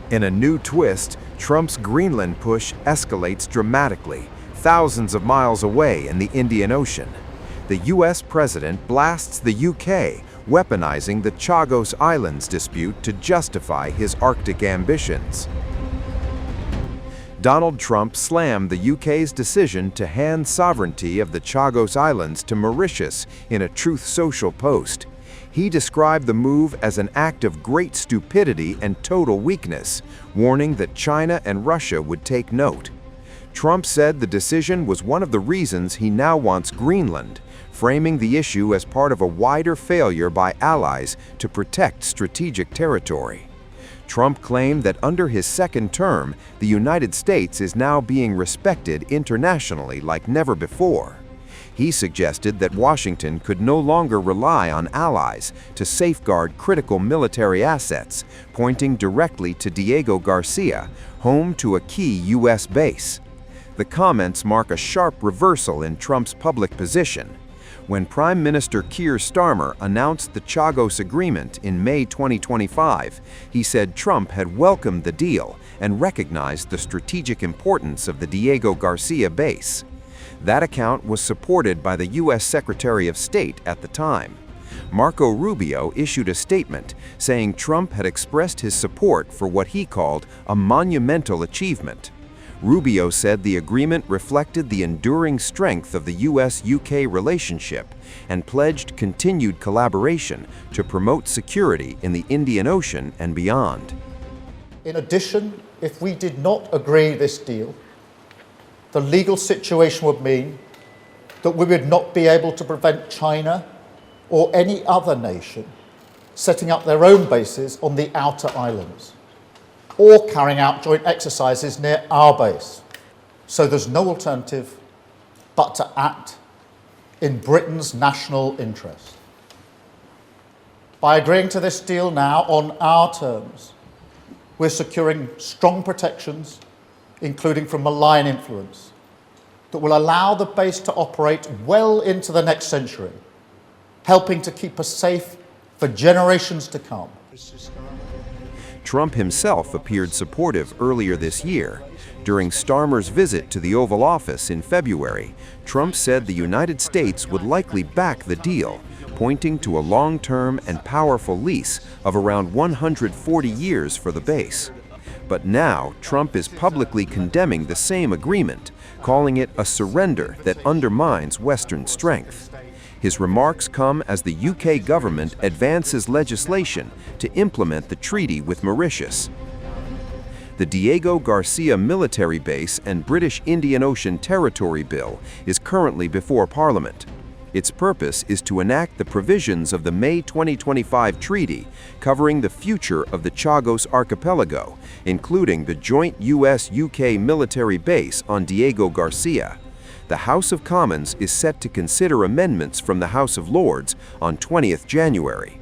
In a new twist, Trump's Greenland push escalates dramatically, thousands of miles away in the Indian Ocean. The US president blasts the UK, weaponizing the Chagos Islands dispute to justify his Arctic ambitions. Donald Trump slammed the UK's decision to hand sovereignty of the Chagos Islands to Mauritius in a Truth Social post. He described the move as an act of great stupidity and total weakness, warning that China and Russia would take note. Trump said the decision was one of the reasons he now wants Greenland, framing the issue as part of a wider failure by allies to protect strategic territory. Trump claimed that under his second term, the United States is now being respected internationally like never before. He suggested that Washington could no longer rely on allies to safeguard critical military assets, pointing directly to Diego Garcia, home to a key U.S. base. The comments mark a sharp reversal in Trump's public position. When Prime Minister Keir Starmer announced the Chagos Agreement in May 2025, he said Trump had welcomed the deal and recognized the strategic importance of the Diego Garcia base. That account was supported by the U.S. Secretary of State at the time. Marco Rubio issued a statement saying Trump had expressed his support for what he called a monumental achievement. Rubio said the agreement reflected the enduring strength of the U.S.-UK relationship and pledged continued collaboration to promote security in the Indian Ocean and beyond. In addition, if we did not agree this deal, the legal situation would mean that we would not be able to prevent China or any other nation setting up their own bases on the outer islands or carrying out joint exercises near our base. So there's no alternative but to act in Britain's national interest. By agreeing to this deal now on our terms, we're securing strong protections, including from malign influence, that will allow the base to operate well into the next century, helping to keep us safe for generations to come. Trump himself appeared supportive earlier this year. During Starmer's visit to the Oval Office in February, Trump said the United States would likely back the deal, pointing to a long-term and powerful lease of around 140 years for the base. But now, Trump is publicly condemning the same agreement, calling it a surrender that undermines Western strength. His remarks come as the UK government advances legislation to implement the treaty with Mauritius. The Diego Garcia military base and British Indian Ocean Territory Bill is currently before Parliament. Its purpose is to enact the provisions of the May 2025 treaty covering the future of the Chagos Archipelago, including the joint US-UK military base on Diego Garcia. The House of Commons is set to consider amendments from the House of Lords on 20th January.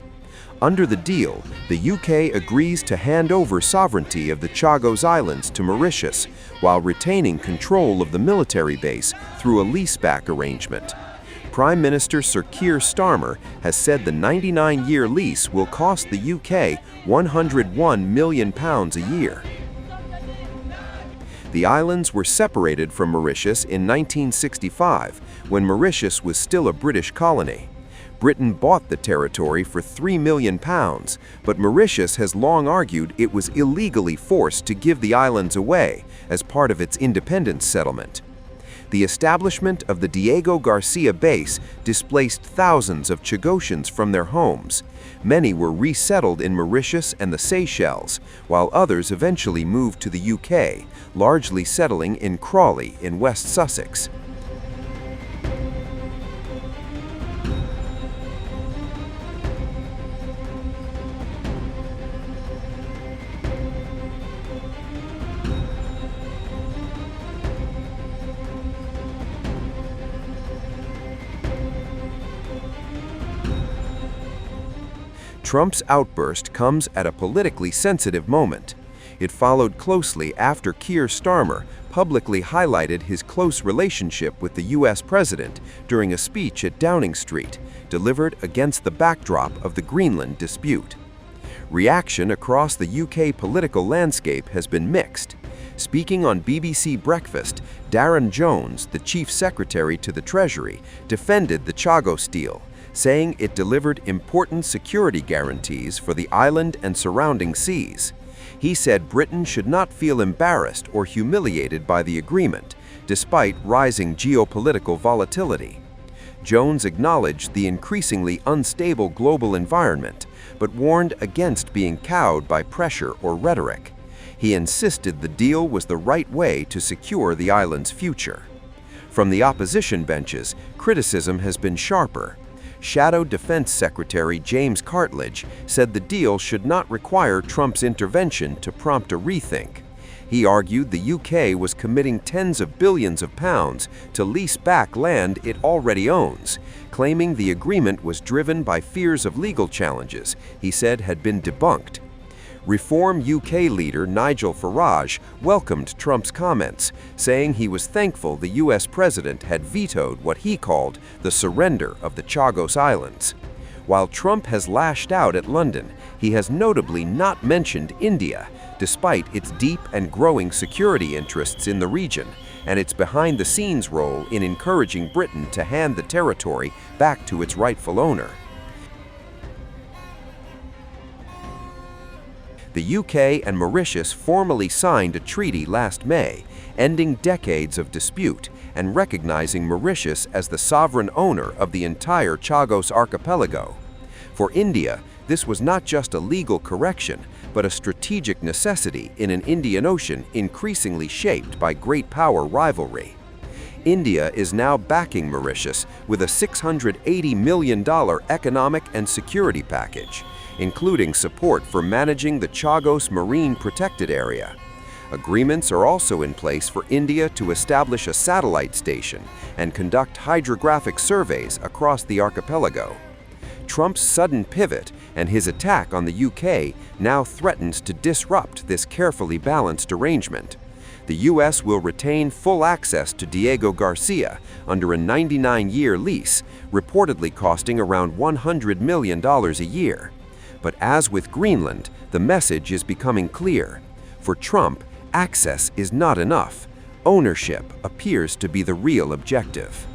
Under the deal, the UK agrees to hand over sovereignty of the Chagos Islands to Mauritius while retaining control of the military base through a leaseback arrangement. Prime Minister Sir Keir Starmer has said the 99-year lease will cost the UK £101 million a year. The islands were separated from Mauritius in 1965, when Mauritius was still a British colony. Britain bought the territory for £3 million, but Mauritius has long argued it was illegally forced to give the islands away as part of its independence settlement. The establishment of the Diego Garcia base displaced thousands of Chagosians from their homes. Many were resettled in Mauritius and the Seychelles, while others eventually moved to the UK, largely settling in Crawley in West Sussex. Trump's outburst comes at a politically sensitive moment. It followed closely after Keir Starmer publicly highlighted his close relationship with the U.S. president during a speech at Downing Street, delivered against the backdrop of the Greenland dispute. Reaction across the UK political landscape has been mixed. Speaking on BBC Breakfast, Darren Jones, the Chief Secretary to the Treasury, defended the Chagos deal, saying it delivered important security guarantees for the island and surrounding seas. He said Britain should not feel embarrassed or humiliated by the agreement, despite rising geopolitical volatility. Jones acknowledged the increasingly unstable global environment, but warned against being cowed by pressure or rhetoric. He insisted the deal was the right way to secure the island's future. From the opposition benches, criticism has been sharper. Shadow Defense Secretary James Cartledge said the deal should not require Trump's intervention to prompt a rethink. He argued the UK was committing tens of billions of pounds to lease back land it already owns, claiming the agreement was driven by fears of legal challenges he said had been debunked. Reform UK leader Nigel Farage welcomed Trump's comments, saying he was thankful the US president had vetoed what he called the surrender of the Chagos Islands. While Trump has lashed out at London, he has notably not mentioned India, despite its deep and growing security interests in the region and its behind-the-scenes role in encouraging Britain to hand the territory back to its rightful owner. The UK and Mauritius formally signed a treaty last May, ending decades of dispute and recognizing Mauritius as the sovereign owner of the entire Chagos archipelago. For India, this was not just a legal correction, but a strategic necessity in an Indian Ocean increasingly shaped by great power rivalry. India is now backing Mauritius with a $680 million economic and security package, including support for managing the Chagos Marine Protected Area. Agreements are also in place for India to establish a satellite station and conduct hydrographic surveys across the archipelago. Trump's sudden pivot and his attack on the UK now threatens to disrupt this carefully balanced arrangement. The US will retain full access to Diego Garcia under a 99-year lease, reportedly costing around $100 million a year. But as with Greenland, the message is becoming clear. For Trump, access is not enough. Ownership appears to be the real objective.